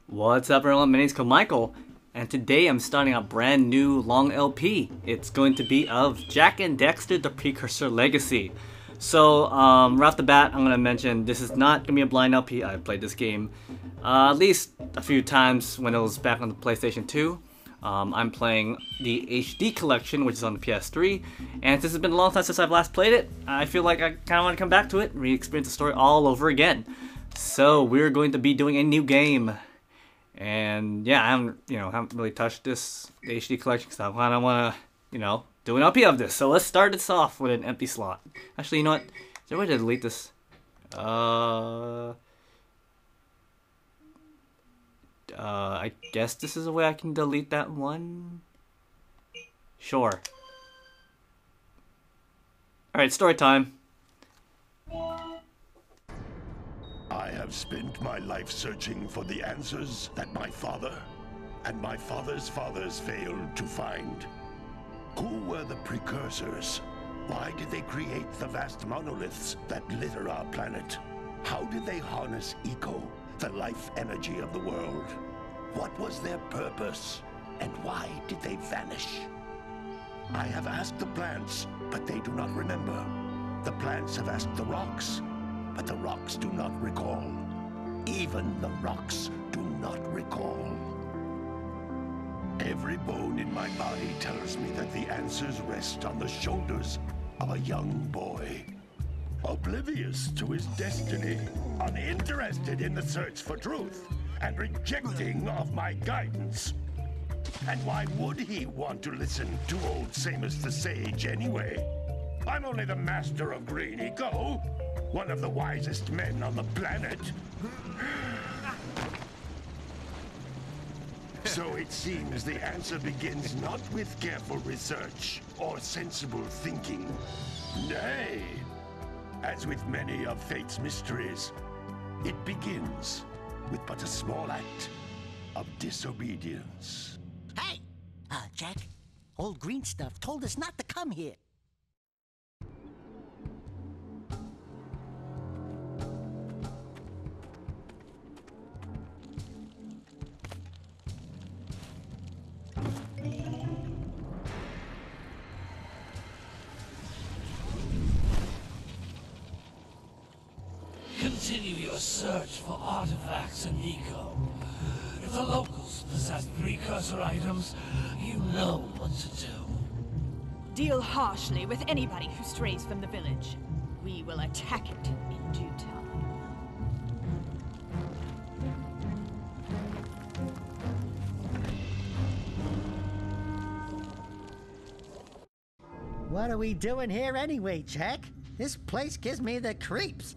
What's up everyone, my name's coolmikeol, and today I'm starting a brand new long LP. It's going to be of Jak and Daxter, the Precursor Legacy. So right off the bat, I'm going to mention this is not going to be a blind LP. I've played this game at least a few times when it was back on the PlayStation 2. I'm playing the HD collection, which is on the PS3, and since it's been a long time since I've last played it, I feel like I kind of want to come back to it and re-experience the story all over again. So we're going to be doing a new game. And yeah, I haven't really touched the HD collection because I kind of want to, do an LP of this. So let's start this off with an empty slot. Actually, you know what? Is there a way to delete this? I guess this is a way I can delete that one. Sure. Alright, story time. I have spent my life searching for the answers that my father and my father's fathers failed to find. Who were the precursors? Why did they create the vast monoliths that litter our planet? How did they harness eco, the life energy of the world? What was their purpose? And why did they vanish? I have asked the plants, but they do not remember. The plants have asked the rocks, but the rocks do not recall. Even the rocks do not recall. Every bone in my body tells me that the answers rest on the shoulders of a young boy. Oblivious to his destiny, uninterested in the search for truth, and rejecting of my guidance. And why would he want to listen to old Samus the Sage anyway? I'm only the master of green eco, one of the wisest men on the planet. So it seems the answer begins not with careful research or sensible thinking. Nay, as with many of fate's mysteries, it begins with but a small act of disobedience. Hey! Jak, old green stuff told us not to come here. Continue your search for artifacts and eco. If the locals possess precursor items, you know what to do. Deal harshly with anybody who strays from the village. We will attack it in due time. What are we doing here anyway, Jak? This place gives me the creeps.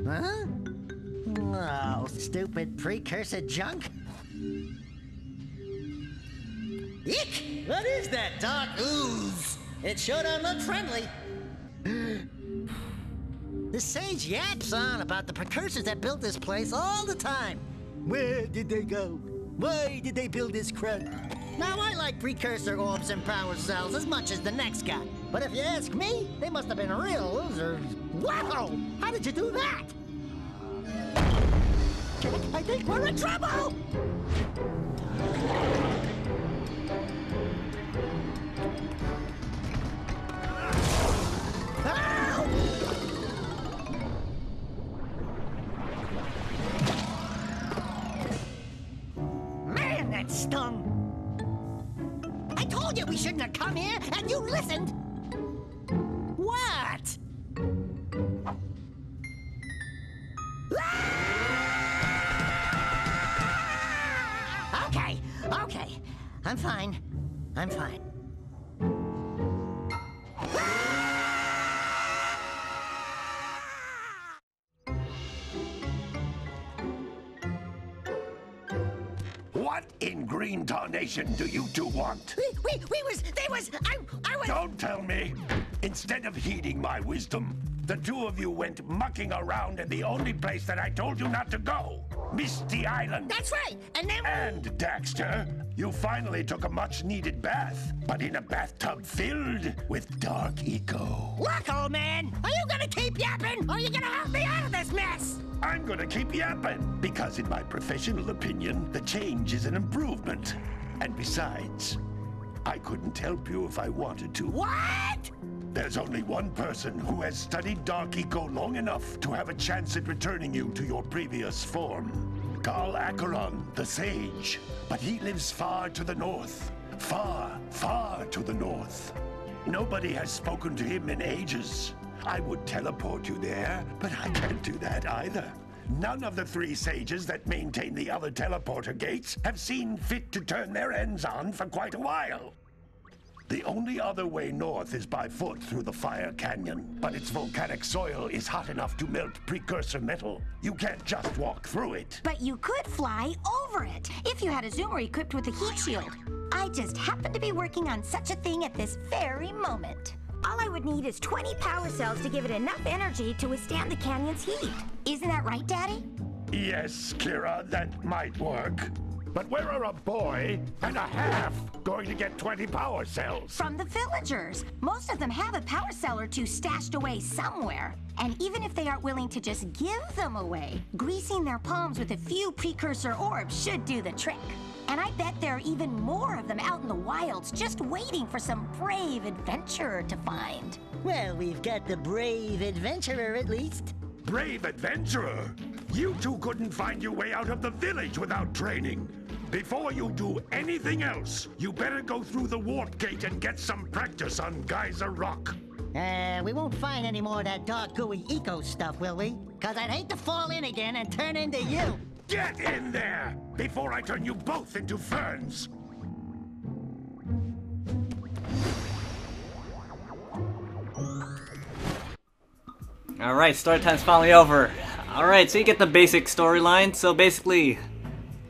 Huh? Oh, stupid precursor junk. Eek! What is that dark ooze? It sure don't look friendly. The sage yaps on about the precursors that built this place all the time. Where did they go? Why did they build this crud? Now, I like precursor orbs and power cells as much as the next guy. But if you ask me, they must have been real losers. Wow! How did you do that? Jak, I think we're in trouble! Ow! Man, that stung! I told you we shouldn't have come here, and you listened! What? Okay. I'm fine. What in green tarnation do you two want? I was... Don't tell me. Instead of heeding my wisdom, the two of you went mucking around in the only place that I told you not to go. Misty Island. That's right, and then... And, Daxter, you finally took a much-needed bath, but in a bathtub filled with dark eco. Look, old man, are you gonna keep yapping, or are you gonna help me out of this mess? I'm gonna keep yapping, because in my professional opinion, the change is an improvement. And besides, I couldn't help you if I wanted to. What? There's only one person who has studied Dark Eco long enough to have a chance at returning you to your previous form. Carl Acheron, the Sage. But he lives far to the north. Far, far to the north. Nobody has spoken to him in ages. I would teleport you there, but I can't do that either. None of the three sages that maintain the other teleporter gates have seen fit to turn their ends on for quite a while. The only other way north is by foot through the Fire Canyon, but its volcanic soil is hot enough to melt precursor metal. You can't just walk through it. But you could fly over it, if you had a zoomer equipped with a heat shield. I just happen to be working on such a thing at this very moment. All I would need is 20 power cells to give it enough energy to withstand the canyon's heat. Isn't that right, Daddy? Yes, Kira, that might work. But where are a boy and a half going to get 20 power cells? From the villagers. Most of them have a power cell or two stashed away somewhere. And even if they aren't willing to just give them away, greasing their palms with a few precursor orbs should do the trick. And I bet there are even more of them out in the wilds just waiting for some brave adventurer to find. Well, we've got the brave adventurer at least. Brave adventurer? You two couldn't find your way out of the village without training. Before you do anything else, you better go through the warp gate and get some practice on Geyser Rock. We won't find any more of that dark gooey eco stuff, will we? 'Cause I'd hate to fall in again and turn into you. Get in there before I turn you both into ferns. Alright, story time's finally over. Alright, so you get the basic storyline. So basically,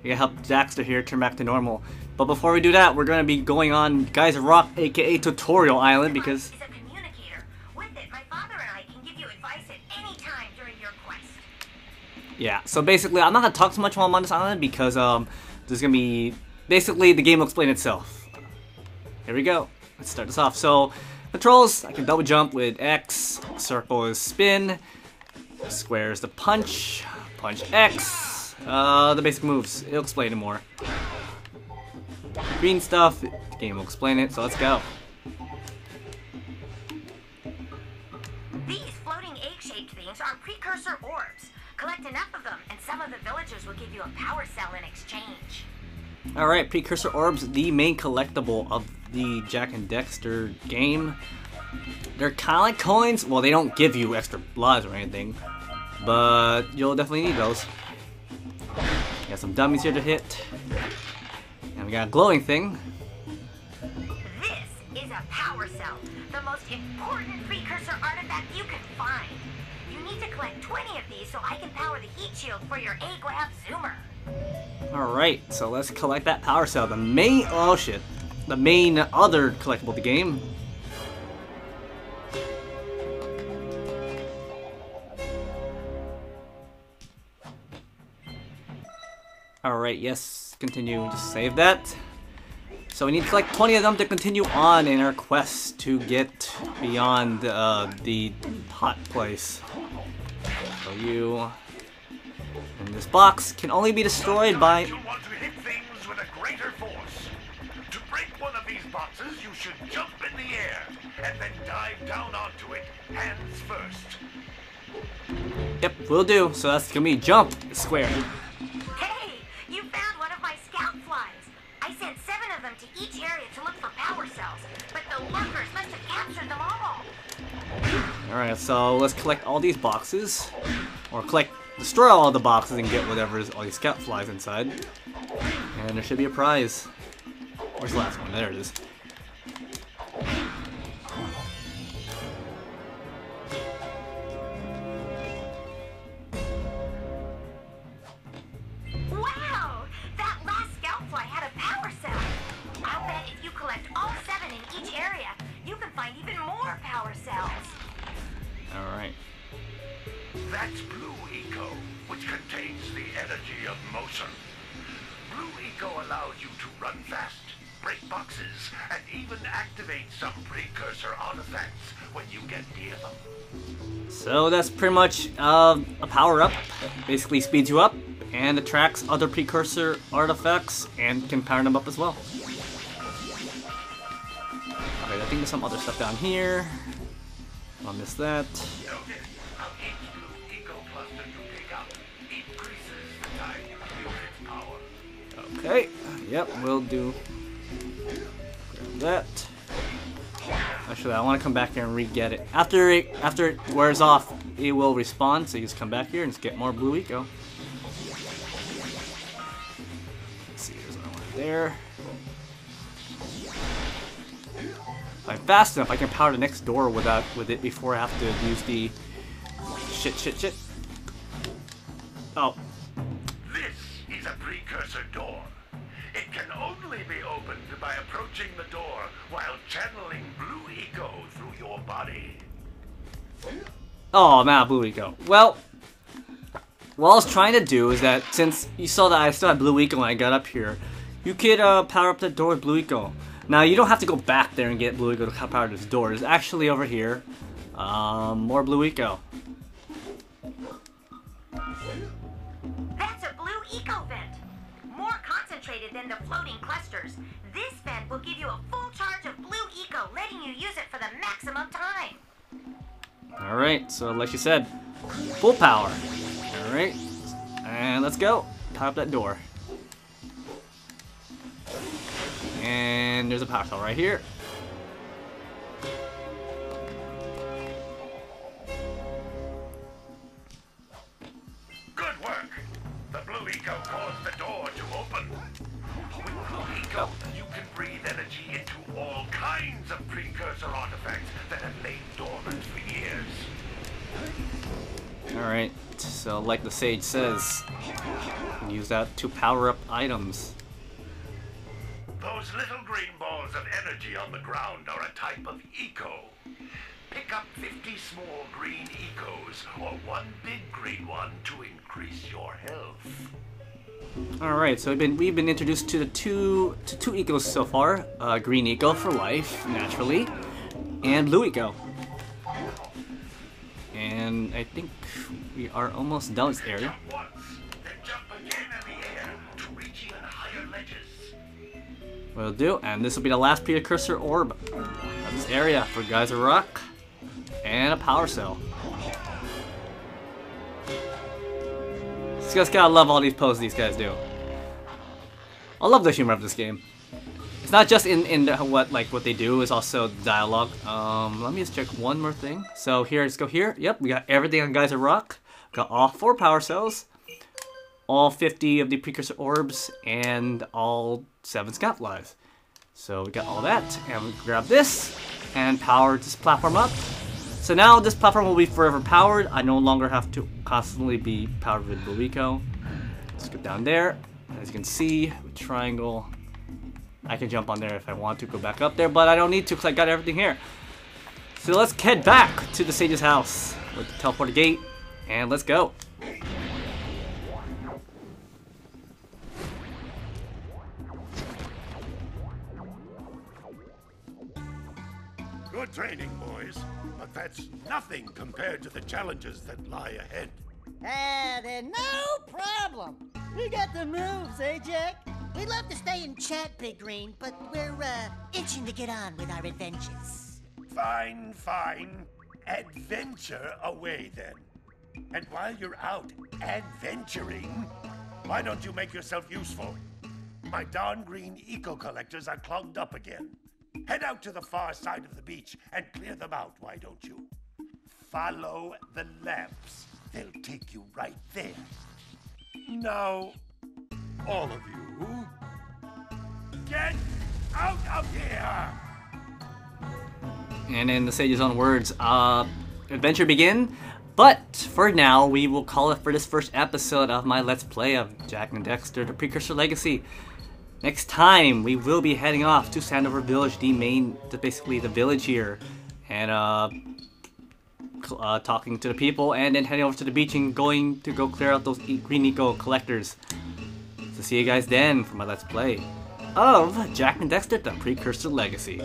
you help Daxter here turn back to normal. But before we do that, we're going to be going on Geyser Rock, aka Tutorial Island, because... Is a communicator. With it, my father and I can give you advice at any time during your quest. Yeah, so basically, I'm not going to talk too much while I'm on this island, because there's going to be... Basically, the game will explain itself. Here we go. Let's start this off. So, controls, I can double jump with X, circle is spin, square is the punch, punch X, the basic moves, it'll explain it more. Green stuff, the game will explain it, so let's go. These floating egg-shaped things are precursor orbs. Collect enough of them, and some of the villagers will give you a power cell in exchange. Alright, Precursor Orbs, the main collectible of the Jak and Daxter game. They're kind of like coins. Well, they don't give you extra lives or anything, but you'll definitely need those. Got some dummies here to hit. And we got a glowing thing. This is a power cell, the most important precursor artifact you can find. You need to collect 20 of these so I can power the heat shield for your A-Grab zoomer. Alright, so let's collect that power cell. The main... Oh shit. The main other collectible of the game. Alright, yes. Continue. Just save that. So we need to collect 20 of them to continue on in our quest to get beyond the hot place. So you... And this box can only be destroyed by... You want to hit things with a greater force. To break one of these boxes, you should jump in the air and then dive down onto it, hands first. Yep, will do. So that's gonna be jump square. Hey, you found one of my scout flies. I sent 7 of them to each area to look for power cells, but the lurkers must have captured them all. Alright, so let's collect all these boxes. Or destroy all the boxes and get whatever is all these scout flies inside. And there should be a prize. Where's the last one? There it is. Wow! That last scout fly had a power cell. That's Blue Eco, which contains the energy of motion. Blue Eco allows you to run fast, break boxes, and even activate some precursor artifacts when you get near them. So that's pretty much a power-up. Basically speeds you up and attracts other precursor artifacts and can power them up as well. Alright, I think there's some other stuff down here. I'll miss that. Okay, yep, we'll do that. Actually, I want to come back here and re-get it. After it wears off, it will respawn, so you just come back here and just get more blue eco. Let's see, there's another one there. If I'm fast enough, I can power the next door with it before I have to use the shit. Oh. This is a precursor door. It can only be opened by approaching the door while channeling blue eco through your body. Oh, man, blue eco. Well, what I was trying to do is that since you saw that I still had blue eco when I got up here, you could power up the door with blue eco. Now, you don't have to go back there and get blue eco to power this door. There's actually over here more blue eco. That's a blue eco vent. More concentrated than the floating clusters. This vent will give you a full charge of blue eco, letting you use it for the maximum time. Alright, so like you said, full power. Alright, and let's go. Power up that door. And there's a power cell right here. Good work. The blue eco caused the door to open. With blue eco, you can breathe energy into all kinds of precursor artifacts that have lain dormant for years. Alright, so like the sage says, you can use that to power up items. Those little green balls of energy on the ground are a type of eco. Pick up 50 small green ecos or one big green one to increase your health. Alright, so we've been introduced to two ecos so far. Green eco for life, naturally, and blue eco. And I think we are almost done with this area. Jump once, then jump again in the air to reach even higher ledges. Will do, and this will be the last Precursor Orb of this area for Geyser Rock, and a power cell. You guys gotta love all these poses these guys do. I love the humor of this game. It's not just in what they do, it's also dialogue. Let me just check one more thing. So here, let's go here. Yep, we got everything on Geyser Rock. Got all 4 power cells, all 50 of the Precursor Orbs, and all 7 Scout Lives. So we got all that, and we grab this, and power this platform up. So now this platform will be forever powered. I no longer have to constantly be powered with blue eco. Let's go down there. As you can see, with triangle, I can jump on there if I want to, go back up there, but I don't need to because I got everything here. So let's head back to the Sage's house with the teleporter gate, and let's go. Good training, boys, but that's nothing compared to the challenges that lie ahead. Then no problem. We got the moves, eh, Jak? We'd love to stay and chat, Big Green, but we're, itching to get on with our adventures. Fine, fine. Adventure away, then. And while you're out adventuring, why don't you make yourself useful? My darn green eco collectors are clogged up again. Head out to the far side of the beach and clear them out, why don't you? Follow the lamps. They'll take you right there. Now, all of you, get out of here! And in the Sage's own words, adventure begin. But for now, we will call it for this first episode of my Let's Play of Jak and Daxter, the Precursor Legacy. Next time, we will be heading off to Sandover Village, basically the village here, and talking to the people, and then heading over to the beach and going to go clear out those green eco collectors. So see you guys then for my Let's Play of Jak and Daxter, the Precursor Legacy.